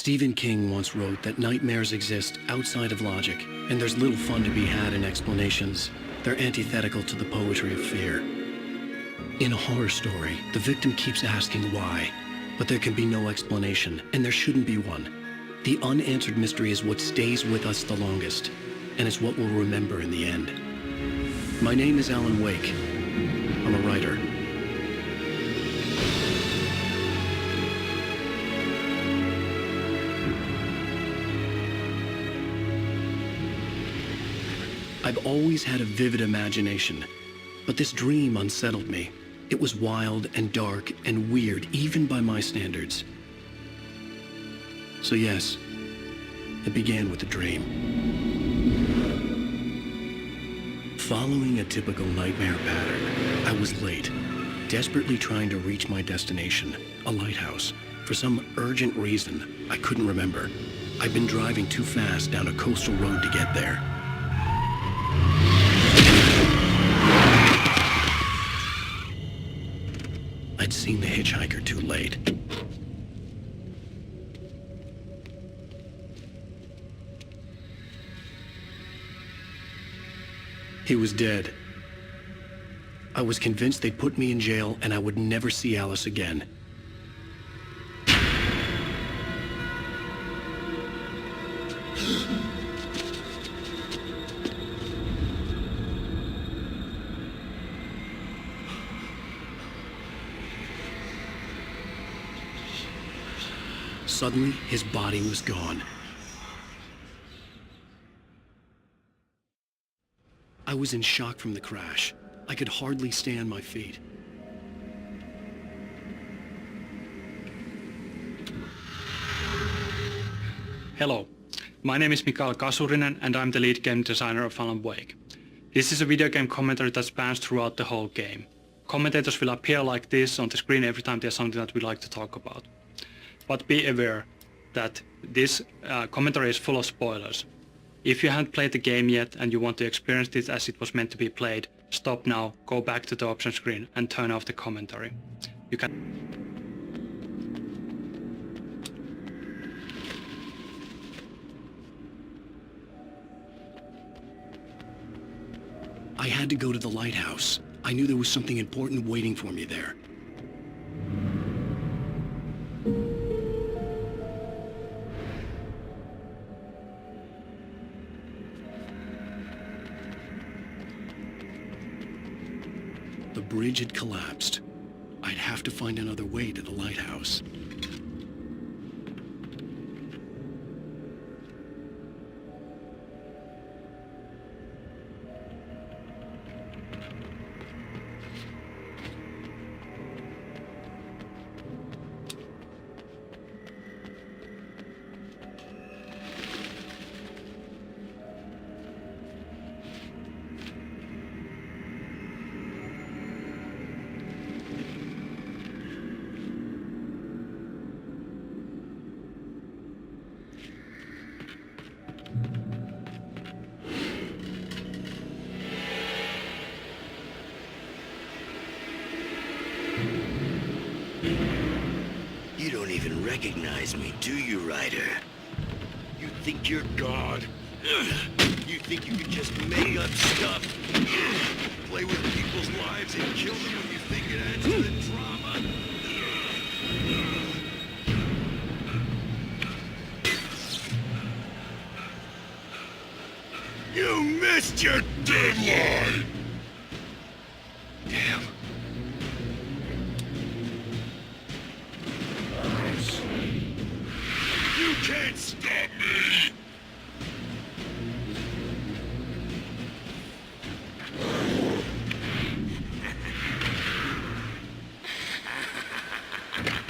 Stephen King once wrote that nightmares exist outside of logic, and there's little fun to be had in explanations. They're antithetical to the poetry of fear. In a horror story, the victim keeps asking why, but there can be no explanation, and there shouldn't be one. The unanswered mystery is what stays with us the longest, and it's what we'll remember in the end. My name is Alan Wake. I'm a writer. I've always had a vivid imagination, but this dream unsettled me. It was wild and dark and weird, even by my standards. So yes, it began with a dream. Following a typical nightmare pattern, I was late, desperately trying to reach my destination, a lighthouse. For some urgent reason, I couldn't remember. I'd been driving too fast down a coastal road to get there. I'd seen the hitchhiker too late. He was dead. I was convinced they'd put me in jail and I would never see Alice again. Suddenly, his body was gone. I was in shock from the crash. I could hardly stay on my feet. Hello, my name is Mikael Kasurinen and I'm the lead game designer of Alan Wake. This is a video game commentary that spans throughout the whole game. Commentators will appear like this on the screen every time there's something that we like to talk about. But be aware that this commentary is full of spoilers. If you haven't played the game yet and you want to experience this as it was meant to be played, stop now, go back to the option screen and turn off the commentary. You can... I had to go to the lighthouse. I knew there was something important waiting for me there. The bridge had collapsed. I'd have to find another way to the lighthouse. You don't even recognize me, do you, Ryder? You think you're God? You think you can just make up stuff? Play with people's lives and kill them when you think it adds to the drama? You missed your deadline! Damn. You can't stop me!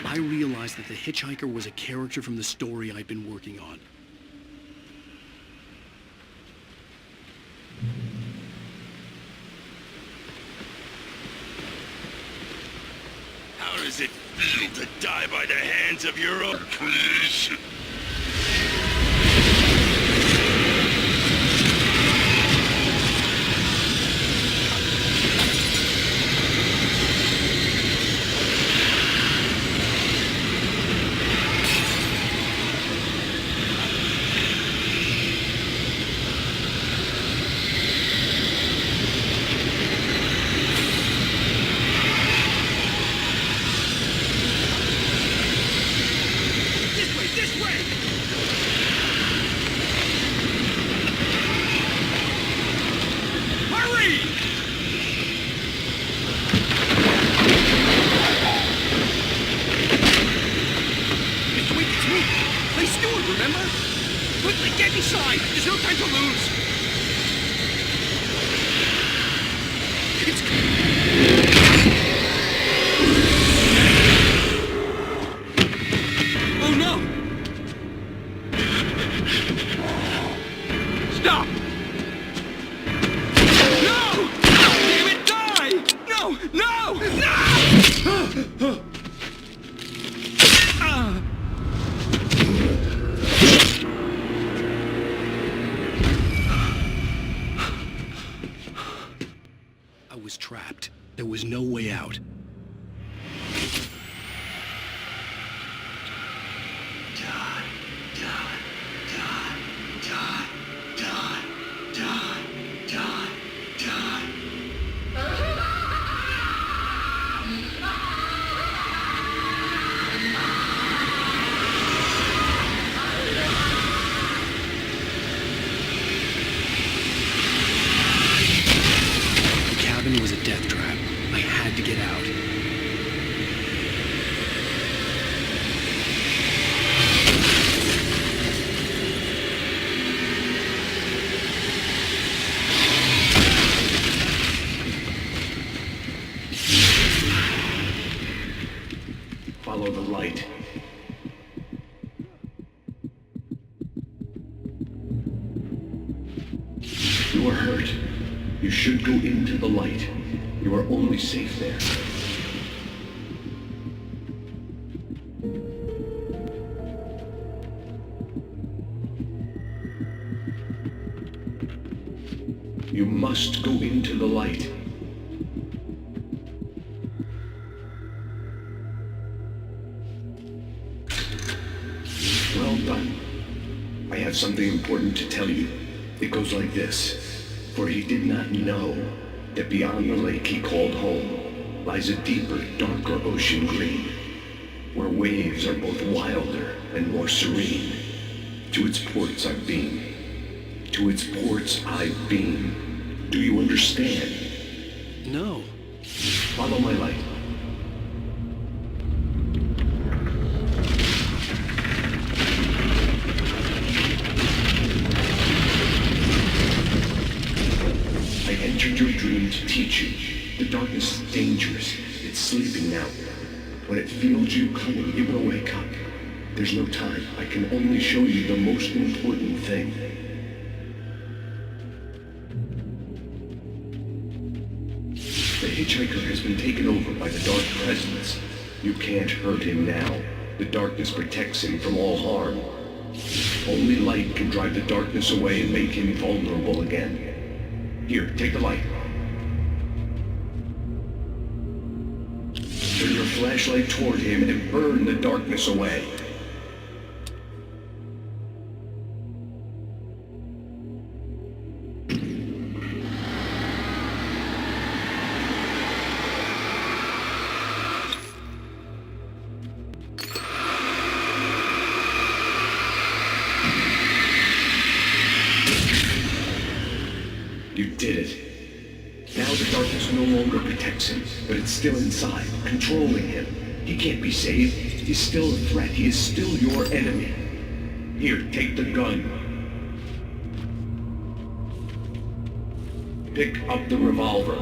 I realized that the hitchhiker was a character from the story I'd been working on. How does it feel to die by the hands of your own creation? Inside! There's no time to lose! Oh no! Stop! No! Damn it, die! No! No! No! I was trapped. There was no way out. The cabin was a death trap. I had to get out. Follow the light. You are hurt. You should go into the light. You are only safe there. You must go into the light. Well done. I have something important to tell you. It goes like this. For he did not know that beyond the lake he called home lies a deeper, darker ocean green, where waves are both wilder and more serene. To its ports I've been. To its ports I've been. Do you understand? No. Follow my light. I entered your dream to teach you. The darkness is dangerous. It's sleeping now. When it feels you coming, it will wake up. There's no time. I can only show you the most important thing. The hitchhiker has been taken over by the Dark Presence. You can't hurt him now. The darkness protects him from all harm. Only light can drive the darkness away and make him vulnerable again. Here, take the light. Turn your flashlight toward him and burn the darkness away. You did it. Now the darkness no longer protects him, but it's still inside, controlling him. He can't be saved. He's still a threat. He is still your enemy. Here, take the gun. Pick up the revolver.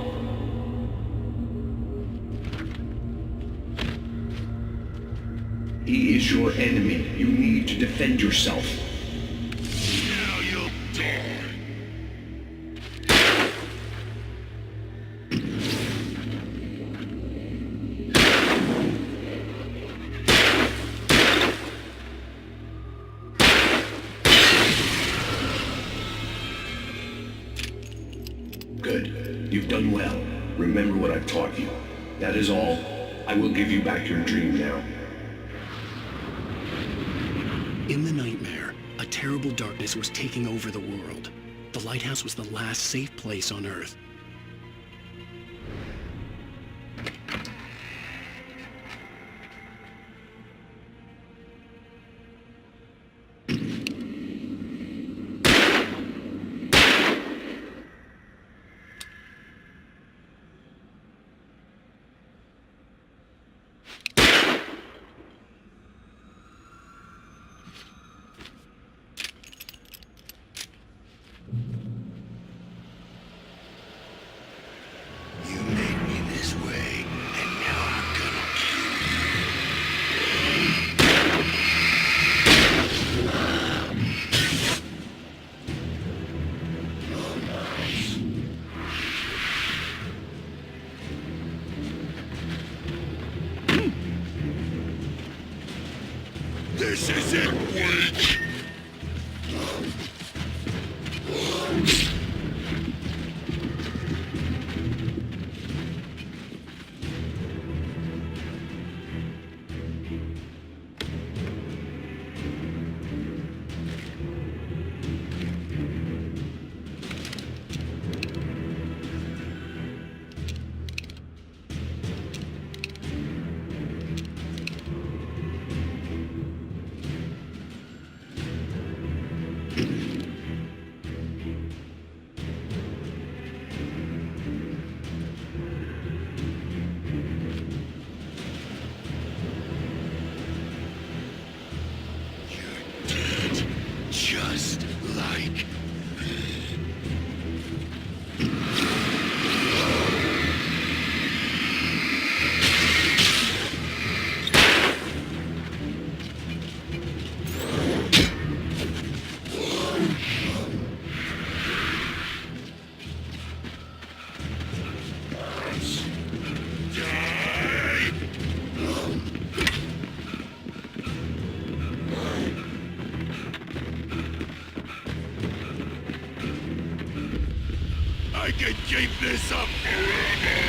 He is your enemy. You need to defend yourself. Now you'll die. Good. You've done well. Remember what I've taught you. That is all. I will give you back your dream now. In the nightmare, a terrible darkness was taking over the world. The lighthouse was the last safe place on Earth. This is it, Wake! Just like... I can keep this up forever!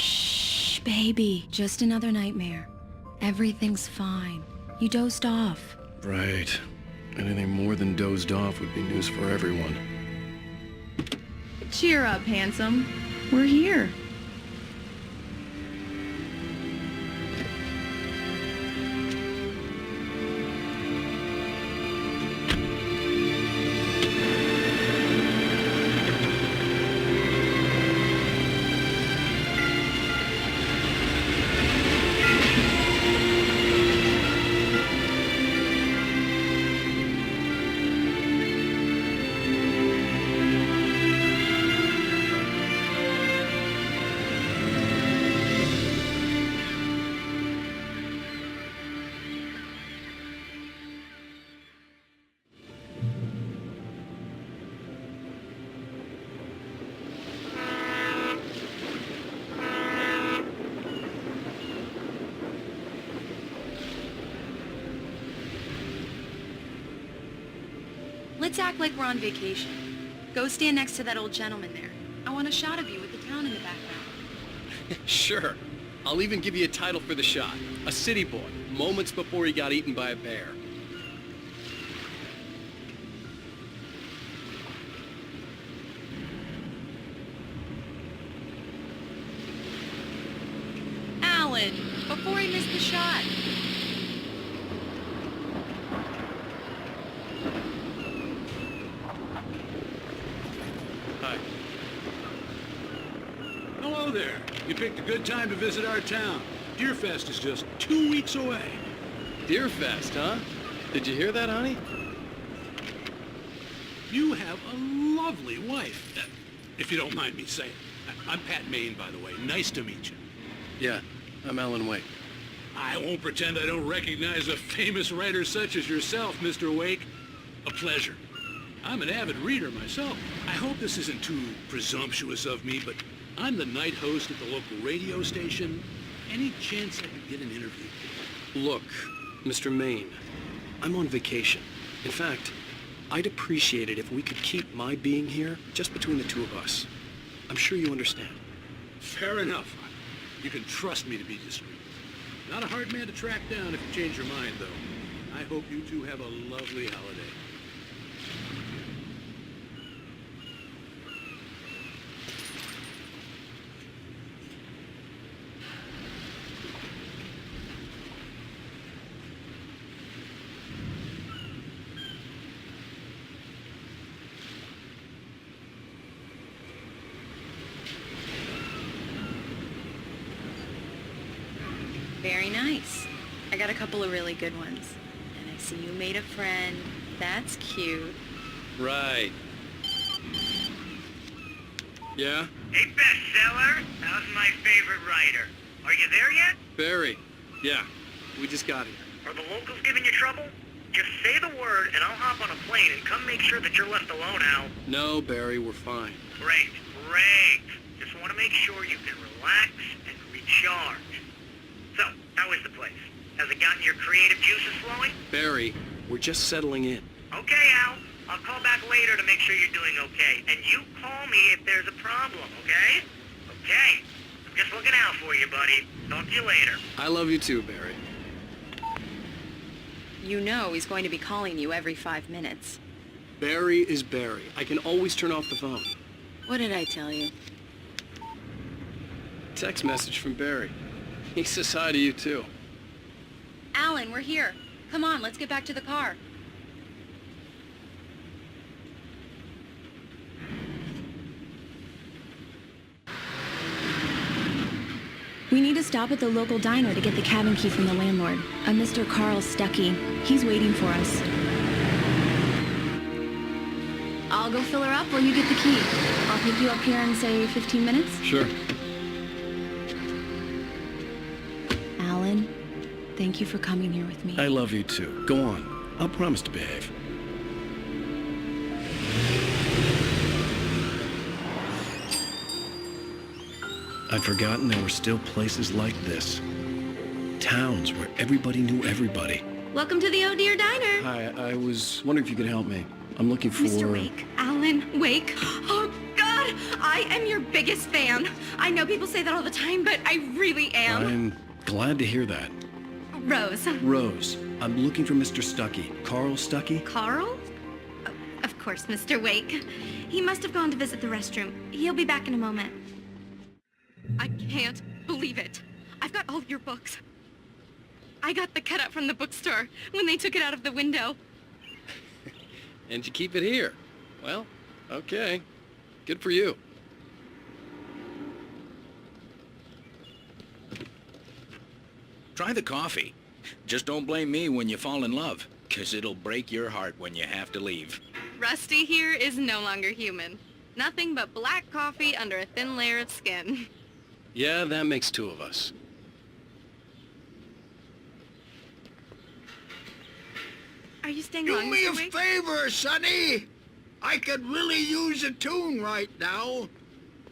Shh, baby. Just another nightmare. Everything's fine. You dozed off. Right. Anything more than dozed off would be news for everyone. Cheer up, handsome. We're here. Let's act like we're on vacation. Go stand next to that old gentleman there. I want a shot of you with the town in the background. Sure. I'll even give you a title for the shot. A city boy, moments before he got eaten by a bear. Alan, before he missed the shot. Hi. Hello there. You picked a good time to visit our town. Deerfest is just 2 weeks away. Deerfest, huh? Did you hear that, honey? You have a lovely wife, if you don't mind me saying. I'm Pat Maine, by the way. Nice to meet you. Yeah, I'm Alan Wake. I won't pretend I don't recognize a famous writer such as yourself, Mr. Wake. A pleasure. I'm an avid reader myself. I hope this isn't too presumptuous of me, but I'm the night host at the local radio station. Any chance I could get an interview? Look, Mr. Maine, I'm on vacation. In fact, I'd appreciate it if we could keep my being here just between the two of us. I'm sure you understand. Fair enough. You can trust me to be discreet. Not a hard man to track down if you change your mind, though. I hope you two have a lovely holiday. Very nice. I got a couple of really good ones. And I see you made a friend. That's cute. Right. Yeah? Hey, bestseller. How's my favorite writer? Are you there yet? Barry. Yeah, we just got here. Are the locals giving you trouble? Just say the word and I'll hop on a plane and come make sure that you're left alone, Al. No, Barry, we're fine. Great, great. Just want to make sure you can relax and recharge. So, how is the place? Has it gotten your creative juices flowing? Barry, we're just settling in. Okay, Al. I'll call back later to make sure you're doing okay. And you call me if there's a problem, okay? Okay. I'm just looking out for you, buddy. Talk to you later. I love you too, Barry. You know he's going to be calling you every 5 minutes. Barry is Barry. I can always turn off the phone. What did I tell you? Text message from Barry. He says hi to you too. Alan, we're here. Come on, let's get back to the car. We need to stop at the local diner to get the cabin key from the landlord, a Mr. Carl Stuckey. He's waiting for us. I'll go fill her up while you get the key. I'll pick you up here in, say, 15 minutes. Sure. Alan, thank you for coming here with me. I love you too. Go on. I'll promise to behave. I'd forgotten there were still places like this. Towns where everybody knew everybody. Welcome to the Oh Dear Diner. Hi, I was wondering if you could help me. I'm looking for... Mr. Wake. Alan Wake. Oh, God! I am your biggest fan. I know people say that all the time, but I really am. I'm glad to hear that. Rose. Rose, I'm looking for Mr. Stuckey. Carl Stuckey? Carl? Oh, of course, Mr. Wake. He must have gone to visit the restroom. He'll be back in a moment. I can't believe it. I've got all your books. I got the cutout from the bookstore when they took it out of the window. And you keep it here. Well, okay. Good for you. Try the coffee. Just don't blame me when you fall in love, 'cause it'll break your heart when you have to leave. Rusty here is no longer human. Nothing but black coffee under a thin layer of skin. Yeah, that makes two of us. Are you staying Do long, me Mr. a Wake? favor, Sonny. I could really use a tune right now.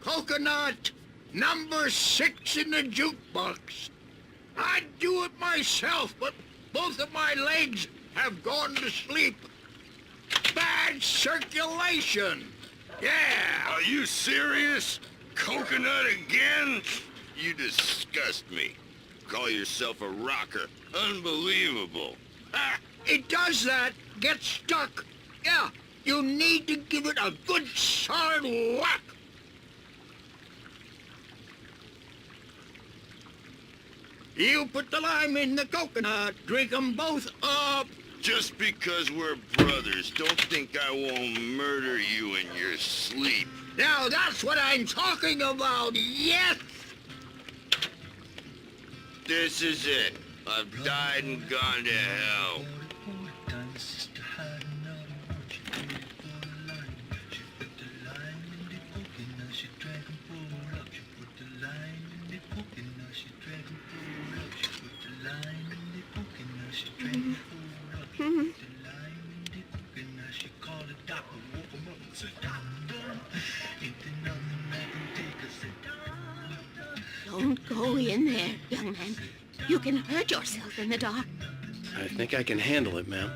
Coconut, number 6 in the jukebox. I'd do it myself, but both of my legs have gone to sleep. Bad circulation. Yeah. Are you serious? Coconut again? You disgust me. Call yourself a rocker. Unbelievable. It does that. Get stuck. Yeah, you need to give it a good solid whack. You put the lime in the coconut. Drink 'em both up. Just because we're brothers, don't think I won't murder you in your sleep. Now that's what I'm talking about, yes! This is it. I've died and gone to hell. Don't go in there, young man. You can hurt yourself in the dark. I think I can handle it, ma'am.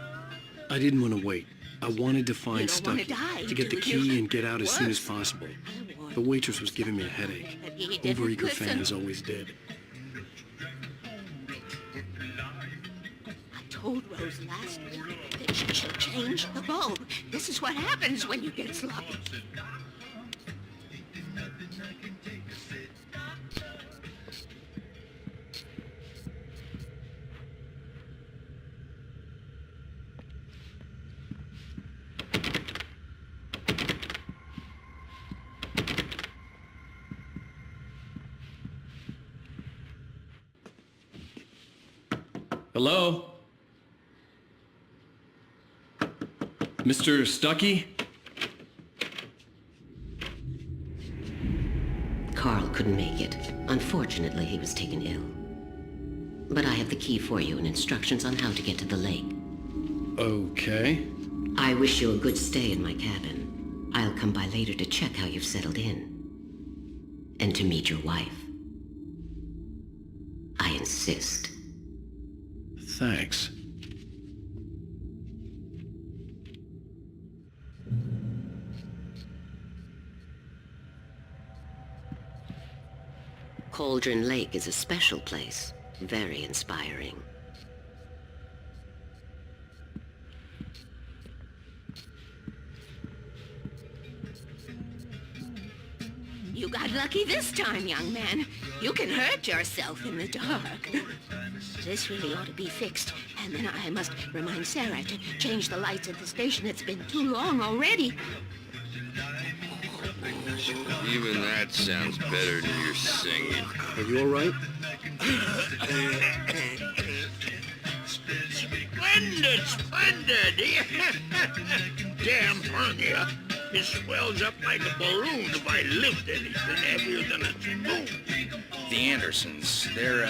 I didn't want to wait. I wanted to find You don't wanna Stucky, die, to get the do you? key and get out as soon as Worse. possible. I warned The waitress was giving me a headache. but he didn't Overeager listen. fans always did. I told Rose last week that she should change the bulb. This is what happens when you get sloppy. Hello? Mr. Stucky? Carl couldn't make it. Unfortunately, he was taken ill. But I have the key for you and instructions on how to get to the lake. Okay. I wish you a good stay in my cabin. I'll come by later to check how you've settled in. And to meet your wife. I insist. Thanks. Cauldron Lake is a special place. Very inspiring. You got lucky this time, young man. You can hurt yourself in the dark. This really ought to be fixed. And then I must remind Sarah to change the lights at the station. It's been too long already. Even that sounds better than your singing. Are you all right? Splendid, splendid! Damn hernia. It swells up like a balloon if I lift anything heavier than a spoon. The Andersons, they're,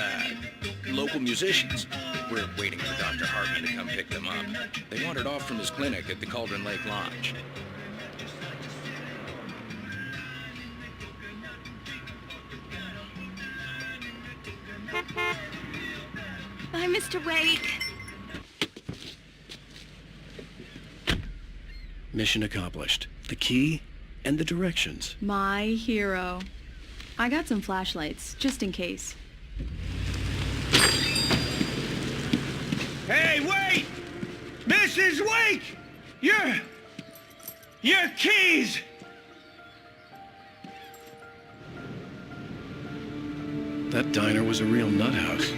local musicians. We're waiting for Dr. Hartman to come pick them up. They wandered off from his clinic at the Cauldron Lake Lodge. Bye, Mr. Wake. Mission accomplished. The key and the directions. My hero. I got some flashlights, just in case. Hey, wait! Mrs. Wake! Your keys! That diner was a real nut house.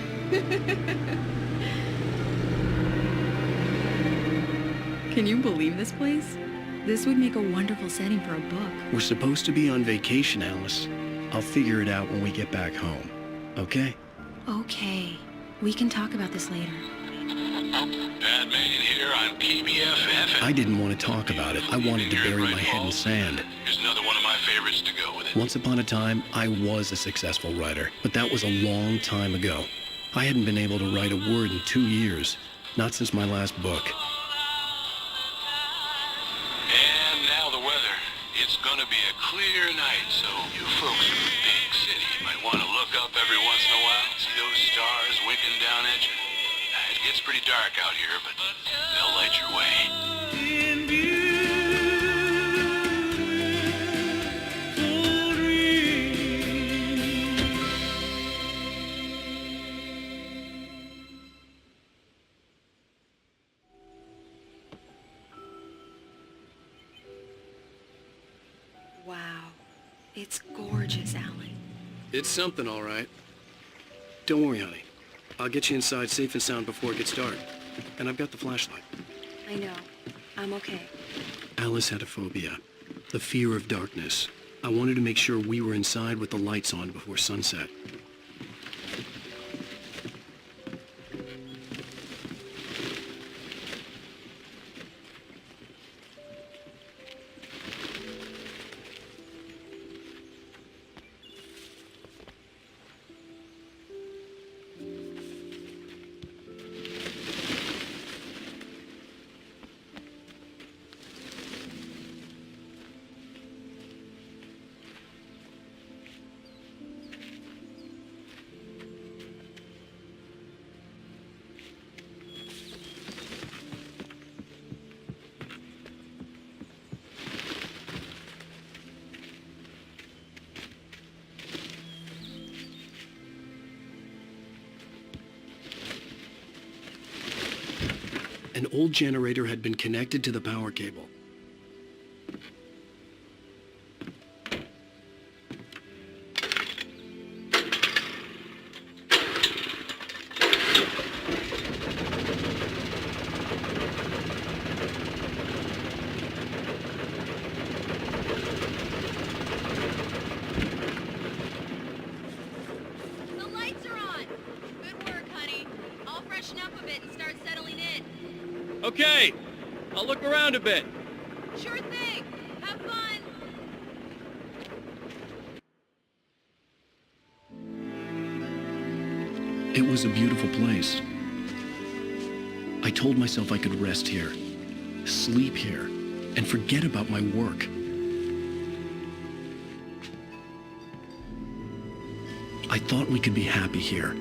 Can you believe this place? This would make a wonderful setting for a book. We're supposed to be on vacation, Alice. I'll figure it out when we get back home. Okay? Okay. We can talk about this later. Bad man here on PBFF. I didn't want to talk about it. I wanted to bury my head in sand. Here's another one of my favorites to go with it. Once upon a time, I was a successful writer, but that was a long time ago. I hadn't been able to write a word in 2 years, not since my last book. And now the weather. It's gonna be a clear night, so you folks in the big city might want to look up every once in a while, see those stars winking down at you. It gets pretty dark out here, but they'll light your way. Wow. It's gorgeous, Alan. It's something, all right. Don't worry, honey. I'll get you inside safe and sound before it gets dark. And I've got the flashlight. I know. I'm okay. Alice had a phobia. The fear of darkness. I wanted to make sure we were inside with the lights on before sunset. An old generator had been connected to the power cable. The lights are on! Good work, honey. I'll freshen up a bit and start settling in. Okay, I'll look around a bit. Sure thing! Have fun! It was a beautiful place. I told myself I could rest here, sleep here, and forget about my work. I thought we could be happy here.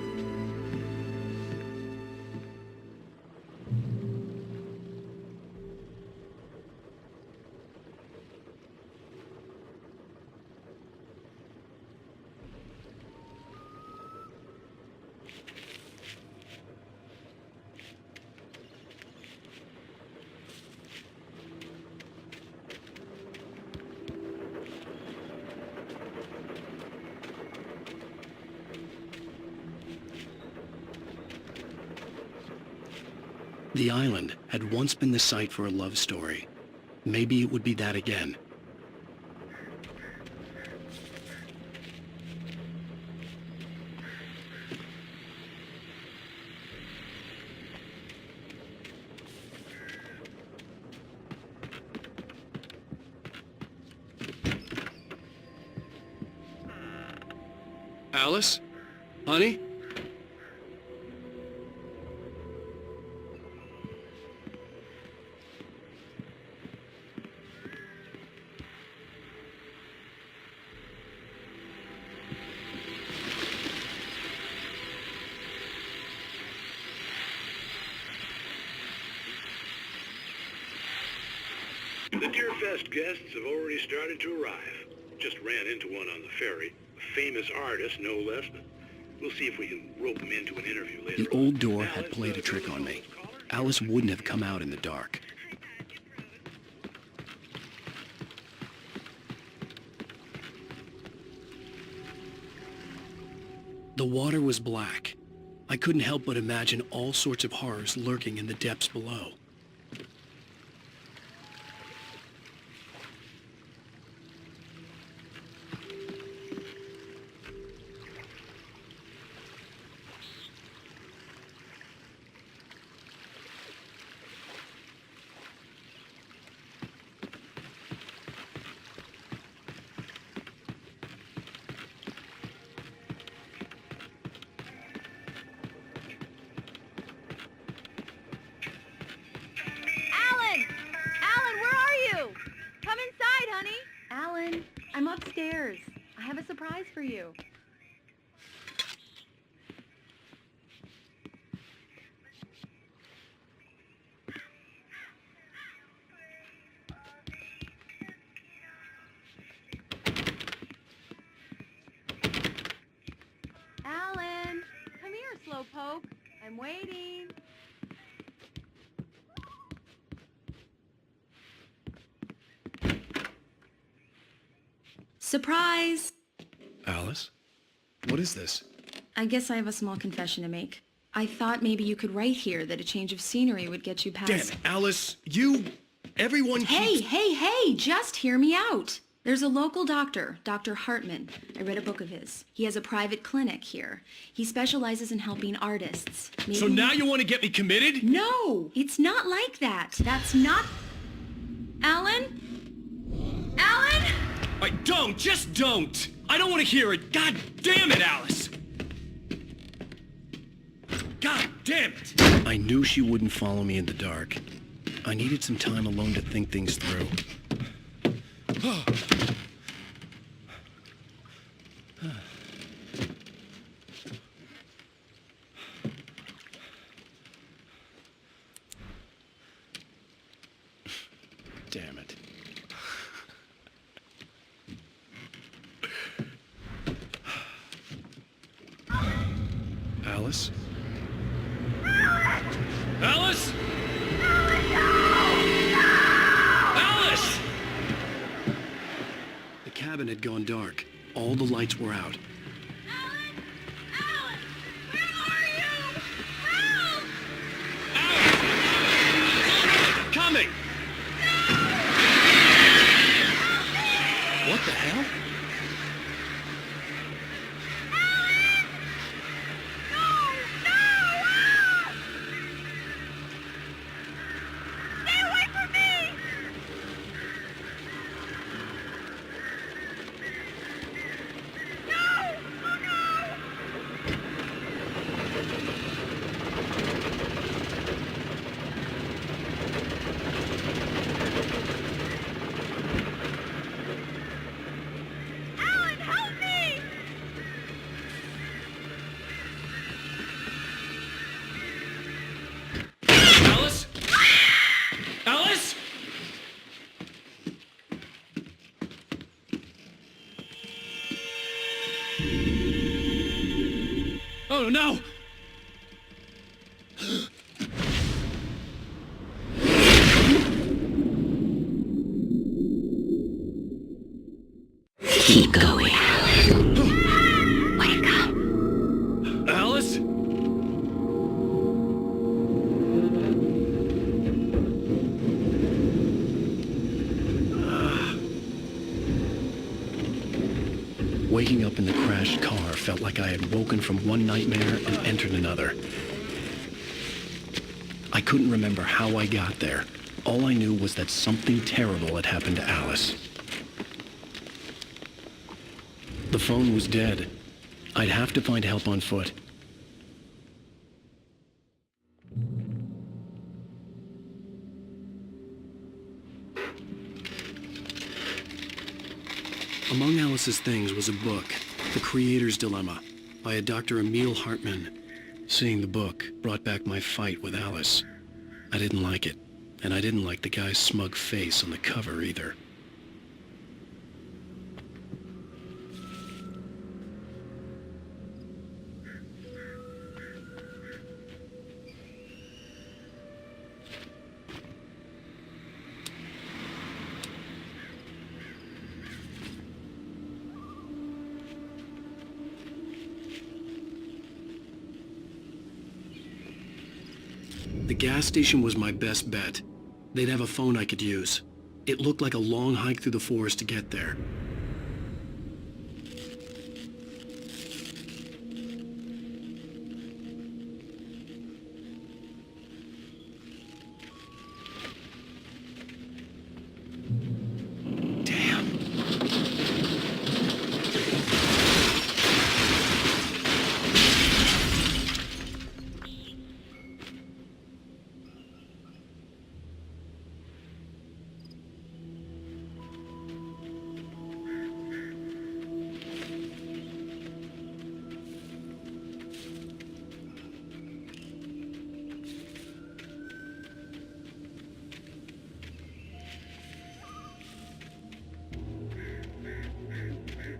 The island had once been the site for a love story. Maybe it would be that again. Alice? Honey? The Deerfest guests have already started to arrive. Just ran into one on the ferry. A famous artist, no less. We'll see if we can rope him into an interview later. The old door had played a trick on me. Alice wouldn't have come out in the dark. The water was black. I couldn't help but imagine all sorts of horrors lurking in the depths below. Alan, I'm upstairs. I have a surprise for you. Alan, come here, Slowpoke. I'm waiting. Surprise! Alice? What is this? I guess I have a small confession to make. I thought maybe you could write here that a change of scenery would get you past... Damn it, Alice! Everyone keeps... Hey, just hear me out. There's a local doctor, Dr. Hartman. I read a book of his. He has a private clinic here. He specializes in helping artists. Maybe... So now you want to get me committed? No, it's not like that. That's not... Alan? Alan? Just don't! I don't want to hear it! God damn it, Alice! God damn it! I knew she wouldn't follow me in the dark. I needed some time alone to think things through. Damn it. Alice? Alice? had gone dark. All the lights were out. Coming! What the hell? Alice? Alice? Oh no! Keep going. Wake up. Alice? Waking up in the crashed car felt like I had woken from one nightmare and entered another. I couldn't remember how I got there. All I knew was that something terrible had happened to Alice. The phone was dead. I'd have to find help on foot. Among Alice's things was a book, The Creator's Dilemma, by a Dr. Emil Hartmann. Seeing the book brought back my fight with Alice. I didn't like it, and I didn't like the guy's smug face on the cover either. The gas station was my best bet. They'd have a phone I could use. It looked like a long hike through the forest to get there.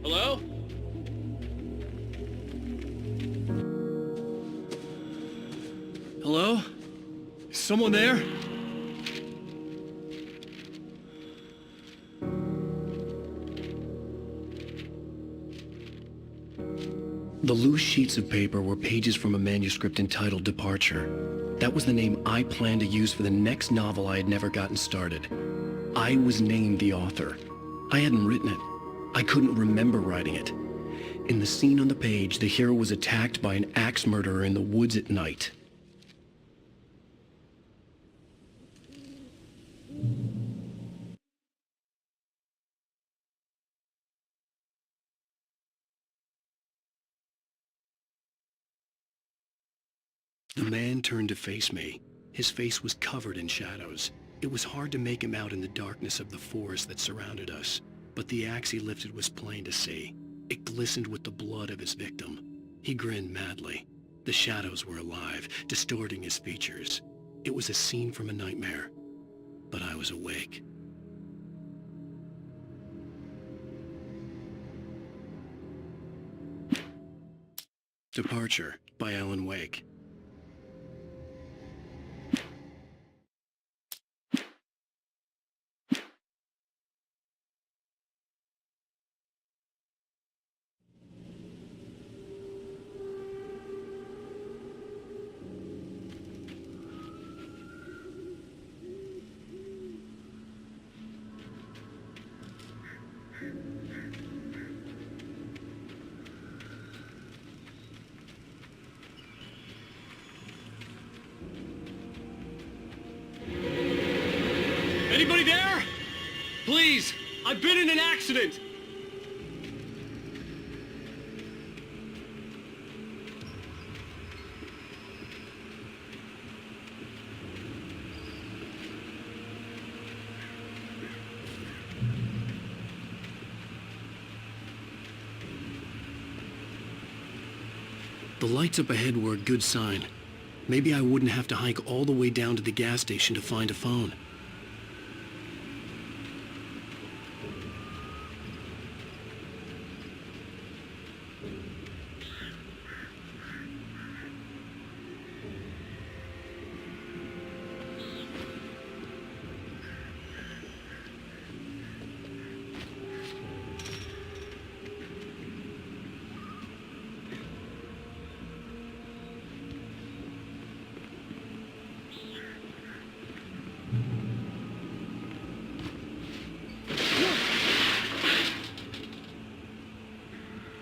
Hello? Hello? Is someone there? The loose sheets of paper were pages from a manuscript entitled Departure. That was the name I planned to use for the next novel I had never gotten started. I was named the author. I hadn't written it. I couldn't remember writing it. In the scene on the page, the hero was attacked by an axe murderer in the woods at night. The man turned to face me. His face was covered in shadows. It was hard to make him out in the darkness of the forest that surrounded us, but the axe he lifted was plain to see. It glistened with the blood of his victim. He grinned madly. The shadows were alive, distorting his features. It was a scene from a nightmare, but I was awake. Departure by Alan Wake. Anybody there? Please, I've been in an accident. The lights up ahead were a good sign. Maybe I wouldn't have to hike all the way down to the gas station to find a phone.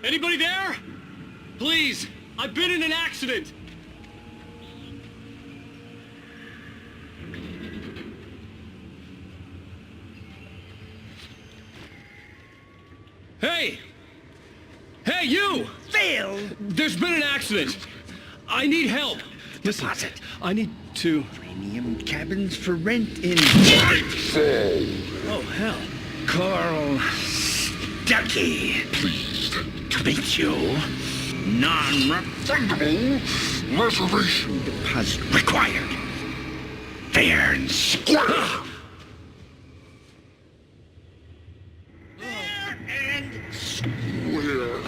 Anybody there? Please, I've been in an accident. Hey! Hey, you! Phil! There's been an accident. I need help. Listen, I need to... Premium cabins for rent in... Oh, hell. Carl Stuckey. Pleased to meet you. Non-refundable reservation deposit required. Fair and square. Fair and square.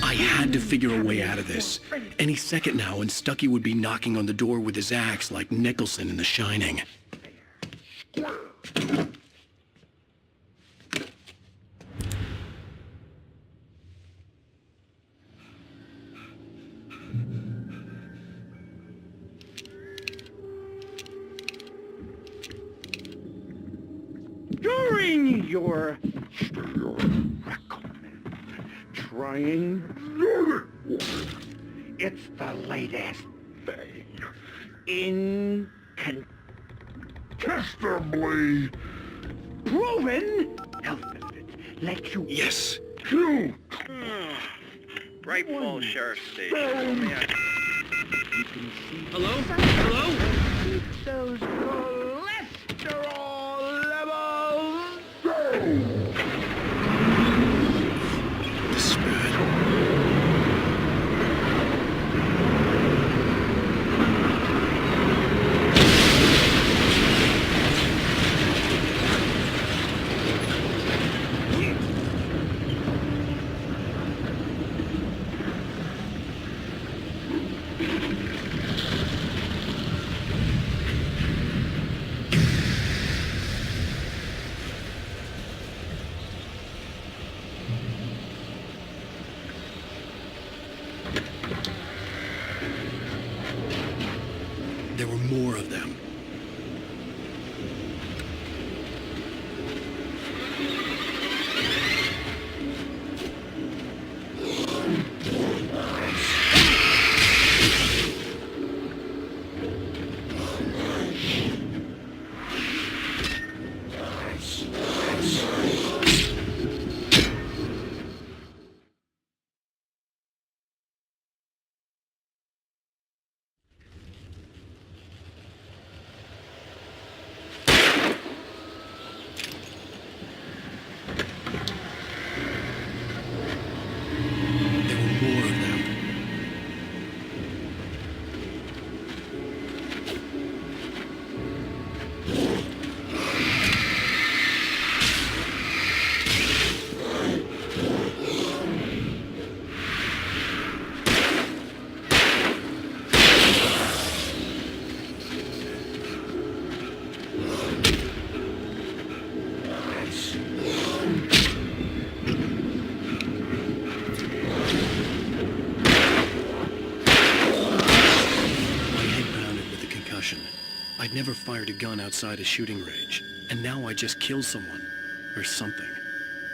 I had to figure a way out of this. Any second now, and Stuckey would be knocking on the door with his axe like Nicholson in The Shining. During your trying, it's the latest thing. Incontestably proven health benefits let you... Yes. You Bright Falls Sheriff Station. can see Hello? Hello? those cholesterol levels down. There were more of them. I'd never fired a gun outside a shooting range, and now I just killed someone. Or something.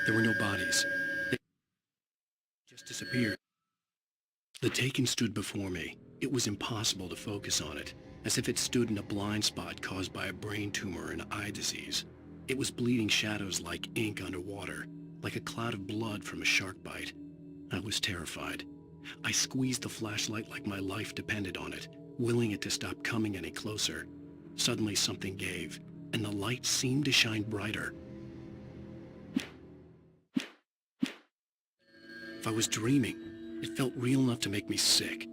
There were no bodies. They just disappeared. The Taken stood before me. It was impossible to focus on it, as if it stood in a blind spot caused by a brain tumor and eye disease. It was bleeding shadows like ink underwater, like a cloud of blood from a shark bite. I was terrified. I squeezed the flashlight like my life depended on it, willing it to stop coming any closer. Suddenly something gave, and the light seemed to shine brighter. If I was dreaming, it felt real enough to make me sick.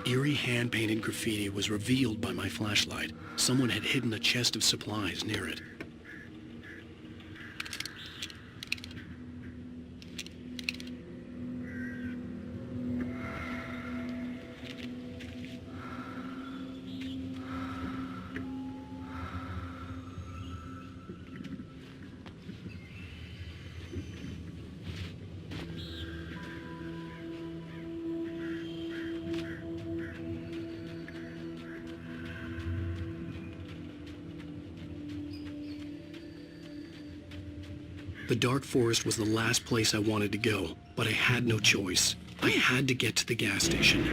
Eerie hand-painted graffiti was revealed by my flashlight. Someone had hidden a chest of supplies near it. The dark forest was the last place I wanted to go, but I had no choice. I had to get to the gas station.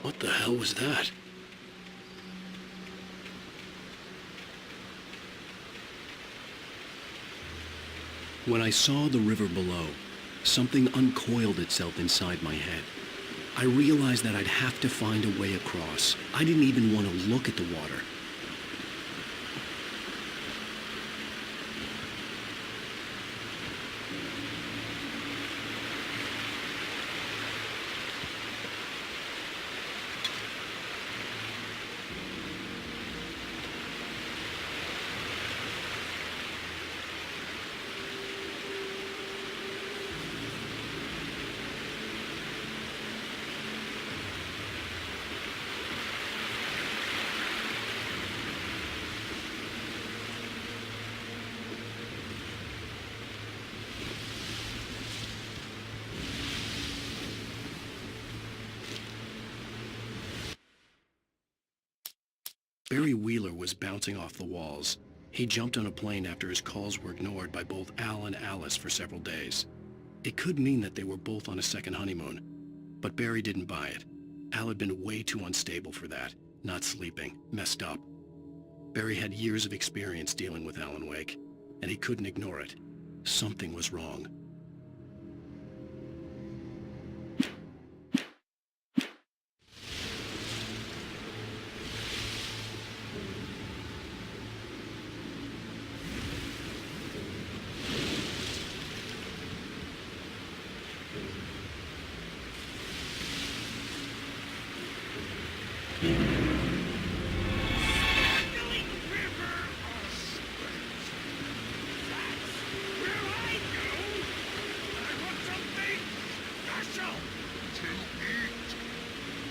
What the hell was that? When I saw the river below, something uncoiled itself inside my head. I realized that I'd have to find a way across. I didn't even want to look at the water. Barry Wheeler was bouncing off the walls. He jumped on a plane after his calls were ignored by both Al and Alice for several days. It could mean that they were both on a second honeymoon, but Barry didn't buy it. Al had been way too unstable for that, not sleeping, messed up. Barry had years of experience dealing with Alan Wake, and he couldn't ignore it. Something was wrong.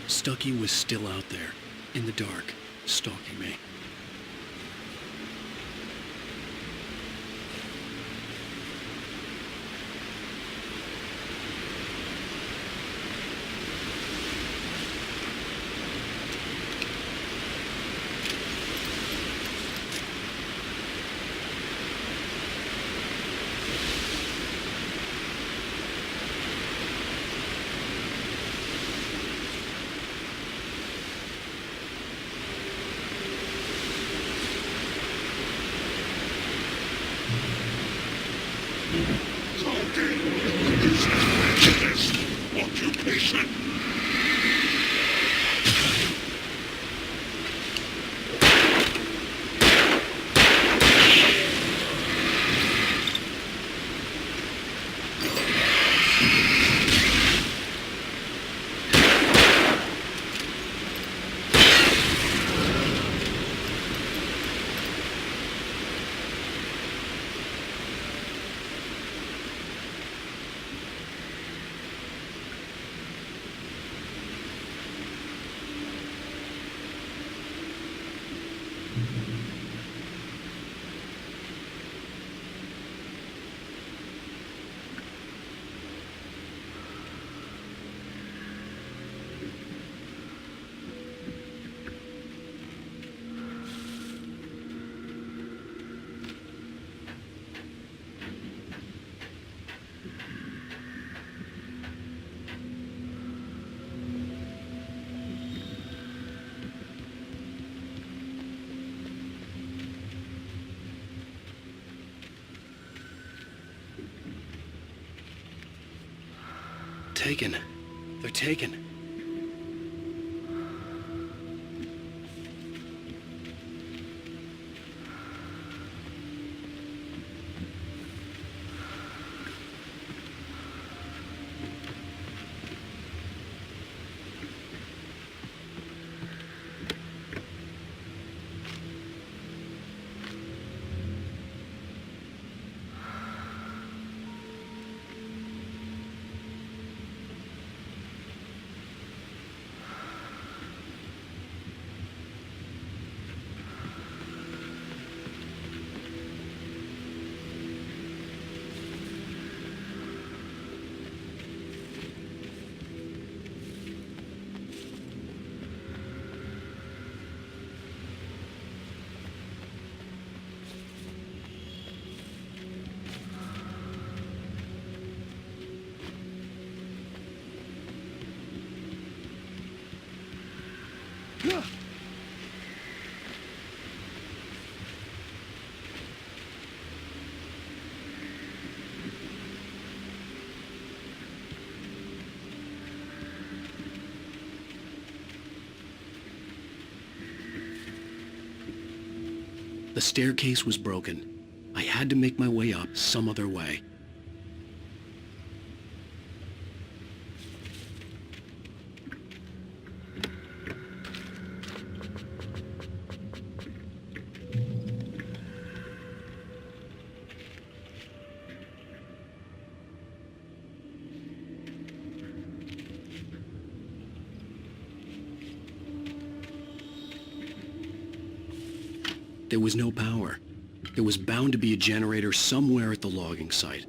Stucky was still out there, in the dark, stalking me. operation. Taken. They're taken. The staircase was broken. I had to make my way up some other way. There was no power. There was bound to be a generator somewhere at the logging site.